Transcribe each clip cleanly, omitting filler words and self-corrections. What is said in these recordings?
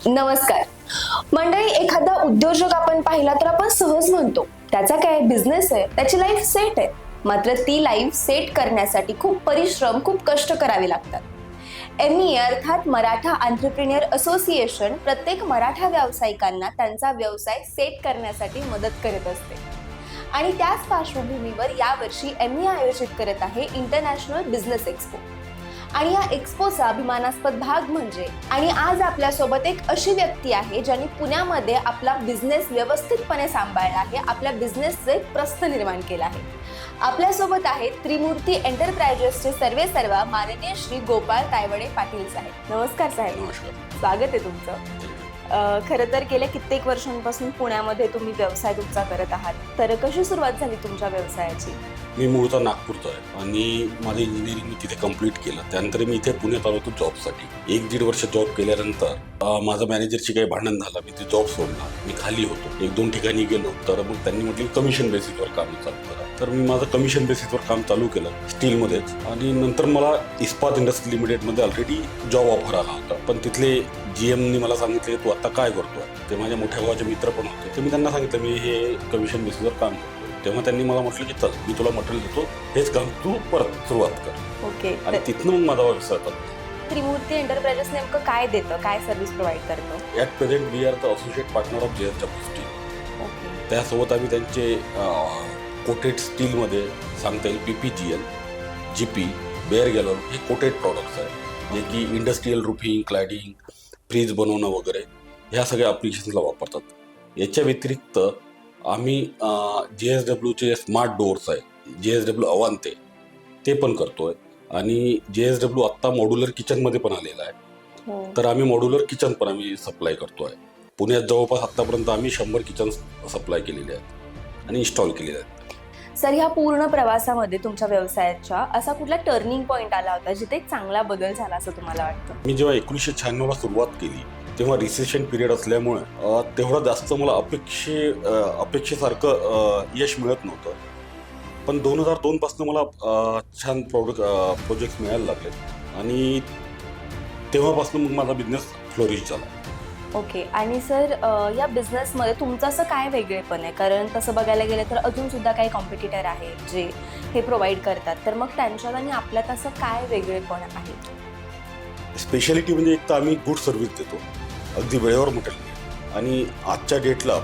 नमस्कार मंडळी. एखादा उद्योजक आपण पाहिला तर आपण सहज म्हणतो त्याचा काय बिझनेस आहे, त्याची लाईफ सेट आहे. मात्र ती लाईफ सेट करण्यासाठी खूप परिश्रम, खूप कष्ट करावे लागतात. MEA अर्थात मराठा एंटरप्रेन्योर असोसिएशन प्रत्येक मराठा व्यावसायिकांना त्यांचा व्यवसाय सेट करण्यासाठी मदत करत असते. आणि त्याच पार्श्वभूमीवर यावर्षी MEA आयोजित करत आहे इंटरनॅशनल बिझनेस एक्स्पो. आणि या एक्स्पोचा अभिमानास्पद भाग म्हणजे आणि आज आपल्यासोबत एक अशी व्यक्ती आहे ज्यांनी पुण्यामध्ये आपला बिझनेस व्यवस्थितपणे सांभाळला आहे, आपल्या बिझनेसचे प्रस्थ निर्माण केला आहे. आपल्यासोबत आहेत त्रिमूर्ती एंटरप्राइजेसचे सर्वेसर्वा माननीय श्री गोपाळ तायवडे पाटील साहेब. नमस्कार साहेब. नमस्कार. स्वागत आहे तुमचं. खरं तर गेल्या कित्येक वर्षांपासून पुण्यामध्ये तुम्ही व्यवसाय तुमचा करत आहात, तर कशी सुरुवात झाली तुमच्या व्यवसायाची? मी मूळचा नागपूरचा आहे आणि माझं इंजिनिअरिंग मी तिथे कम्प्लीट केलं. त्यानंतर मी इथे पुण्यात आलो होतो जॉबसाठी. 1-1.5 वर्ष जॉब केल्यानंतर माझं मॅनेजरशी काही भांडण झालं. मी ते जॉब सोडला. मी खाली होतो. 1-2 ठिकाणी गेलो तर मग त्यांनी म्हटलं कमिशन बेसिसवर काम चालू करा. तर मी माझं कमिशन बेसिसवर काम चालू केलं स्टीलमध्येच. आणि नंतर मला इस्पात इंडस्ट्री लिमिटेडमध्ये ऑलरेडी जॉब ऑफर आला होता. पण तिथले GMनी मला सांगितले तू आता काय करतोय. ते माझ्या मोठ्या भावाचे मित्र पण होते. तर मी त्यांना सांगितलं मी हे कमिशन बेसिसवर काम करतो. तेव्हा त्यांनी मला म्हटलं की चल मी तुला मटेरियल देतो, हेच काम तू परत सुरुवात कर. ओके. आणि तिथनं मग माझा व्यवसाय चालला. त्रिमूर्ती एंटरप्राइजेस नेमकं काय देतं, काय सर्व्हिस प्रोव्हाइड करतं? At present we are the associate partner of JSW steel. Okay. त्यासोबत आम्ही त्यांचे कोटेड स्टीलमध्ये सांगता येईल PPGL, GP, बेअर गॅलर हे कोटेड प्रॉडक्ट्स आहेत, जे की इंडस्ट्रीयल रूफिंग, क्लॅडिंग, फ्रीज बनवणं वगैरे ह्या सगळ्या ॲप्लिकेशन्सला वापरतात. याच्या व्यतिरिक्त आम्ही JSWचे स्मार्ट डोअर्स आहे, JSW अवांते ते पण करतोय. आणि JSW आत्ता मॉड्युलर किचनमध्ये पण आलेला आहे. हो. तर आम्ही मॉड्युलर किचन पण आम्ही सप्लाय करतोय. पुण्यात जवळपास आत्तापर्यंत आम्ही 100 किचन सप्लाय केलेले आहेत आणि इन्स्टॉल केलेले आहेत. सर, ह्या पूर्ण प्रवासामध्ये तुमच्या व्यवसायाच्या असा कुठला टर्निंग पॉईंट आला होता जिथे एक चांगला बदल झाला असं तुम्हाला वाटतं? मी जेव्हा 1996ला सुरुवात केली तेव्हा रिसेशन पिरियड असल्यामुळे तेवढं जास्त मला अपेक्षेसारखं यश मिळत नव्हतं. पण 2002 पासून मला छान प्रोजेक्ट मिळायला लागले आणि तेव्हापासून मग माझा बिझनेस फ्लोरिश झाला. ओके. आणि सर, या बिझनेसमध्ये तुमचं असं काय वेगळेपण आहे? कारण तसं बघायला गेलं तर अजून सुद्धा काही कॉम्पिटिटर आहेत जे हे प्रोव्हाइड करतात, तर मग त्यांच्यात आणि आपल्यात असं काय वेगळेपण आहे? स्पेशालिटी म्हणजे एक तर आम्ही गुड सर्व्हिस देतो, अगदी वेळेवर मटेरियल. आणि आजच्या डेटला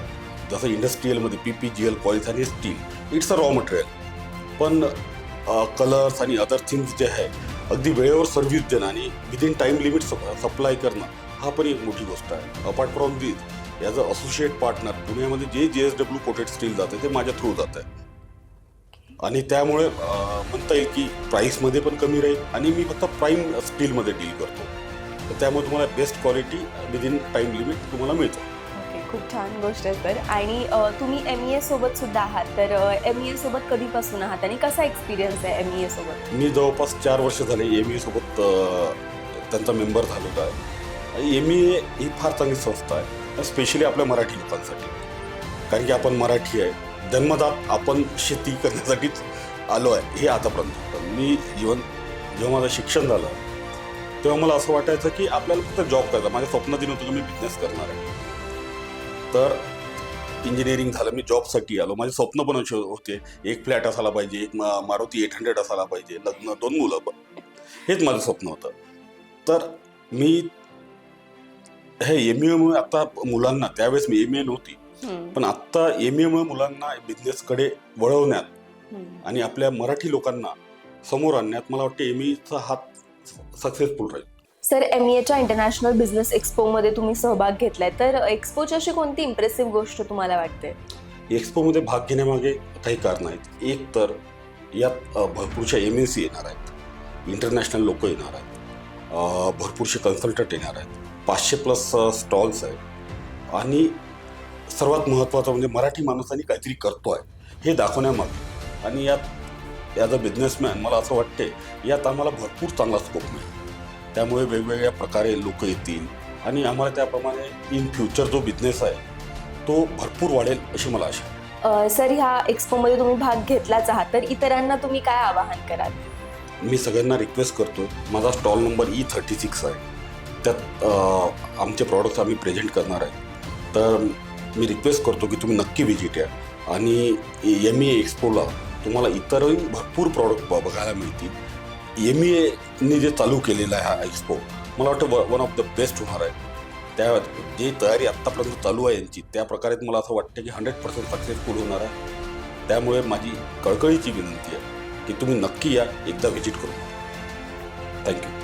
जसं इंडस्ट्रीयलमध्ये PPGL, कॉइल्स आणि steel it's a raw material. पण कलर्स आणि अदर थिंग्स जे आहे अगदी वेळेवर सर्व्हिस देणं आणि विदिन टाईम लिमिट सप्लाय करणं हा पण एक मोठी गोष्ट आहे. Apart from this as a associate partner पुण्यामध्ये जे JSW कोटेड स्टील जाते ते माझ्या थ्रू जात आहे. आणि त्यामुळे म्हणता येईल की प्राईसमध्ये पण कमी राहील आणि मी फक्त प्राईम स्टीलमध्ये डील करतो. तर त्यामुळे तुम्हाला best quality within time limit तुम्हाला मिळतं. ओके, खूप छान गोष्ट आहे सर. आणि तुम्ही MEA सोबत सुद्धा आहात, तर MEA सोबत कधीपासून आहात आणि कसा एक्सपिरियन्स आहे MEA सोबत? मी जवळपास 4 वर्ष झाले MEA सोबत त्यांचा मेंबर झालेला आहे. MEA ही फार चांगली संस्था आहे, स्पेशली आपल्या मराठी लोकांसाठी. कारण की आपण मराठी आहे, जन्मजात आपण शेती करण्यासाठीच आलो आहे हे आतापर्यंत. मी जेव्हा माझं शिक्षण झालं तेव्हा मला असं वाटायचं की आपल्याला फक्त जॉब करायचा. माझ्या स्वप्नात नव्हतं की मी बिझनेस करणार आहे. तर इंजिनिअरिंग झालं, मी जॉबसाठी आलो. माझे स्वप्न पण असे होते, एक फ्लॅट असायला पाहिजे, एक मारुती 800 असायला पाहिजे, लग्न, 2 मुलं, हेच माझं स्वप्न होतं. तर मी हे MEAमुळे आता मुलांना, त्यावेळेस मी MEA नव्हती, पण आत्ता MEAमुळे मुलांना बिझनेसकडे वळवण्यात आणि आपल्या मराठी लोकांना समोर आणण्यात मला वाटतं MEAचा हात सक्सेसफुल राहील. सर, MEAच्या इंटरनॅशनल बिझनेस एक्स्पोमध्ये तुम्ही सहभाग घेतलाय, तर एक्स्पोची अशी कोणती इम्प्रेसिव्ह गोष्ट तुम्हाला वाटते? एक्स्पोमध्ये भाग घेण्यामागे काही कारण आहेत. एक तर यात भरपूरशा MNC येणार आहेत, इंटरनॅशनल लोक येणार आहेत, भरपूरसे कन्सल्टंट येणार आहेत, 500+ स्टॉल्स आहेत आणि सर्वात महत्त्वाचं म्हणजे मराठी माणसांनी काहीतरी करतो आहे हे दाखवण्यामागे. आणि यात ॲज अ बिझनेसमॅन मला असं वाटते यात आम्हाला भरपूर चांगला स्कोप मिळेल. त्यामुळे वेगवेगळ्या प्रकारे लोक येतील आणि आम्हाला त्याप्रमाणे इन फ्युचर जो बिझनेस आहे तो भरपूर वाढेल अशी मला आशा आहे. सर, ह्या एक्स्पोमध्ये तुम्ही भाग घेतलाच आहात, तर इतरांना तुम्ही काय आवाहन कराल? मी सगळ्यांना रिक्वेस्ट करतो, माझा स्टॉल नंबर E36 आहे. त्यात आमचे प्रॉडक्ट्स आम्ही प्रेझेंट करणार आहे. तर मी रिक्वेस्ट करतो की तुम्ही नक्की व्हिजिट द्या आणि MEA एक्सपोला तुम्हाला इतरही भरपूर प्रॉडक्ट बघायला मिळतील. MEAने जे चालू केलेलं आहे हा एक्सपो, मला वाटतं वन ऑफ द बेस्ट होणार आहे. त्या जी तयारी आत्तापर्यंत चालू आहे यांची, त्या प्रकारे मला असं वाटतं की 100% सक्सेसफुल होणार आहे. त्यामुळे माझी कळकळीची विनंती आहे की तुम्ही नक्की या, एकदा व्हिजिट करून. थँक्यू.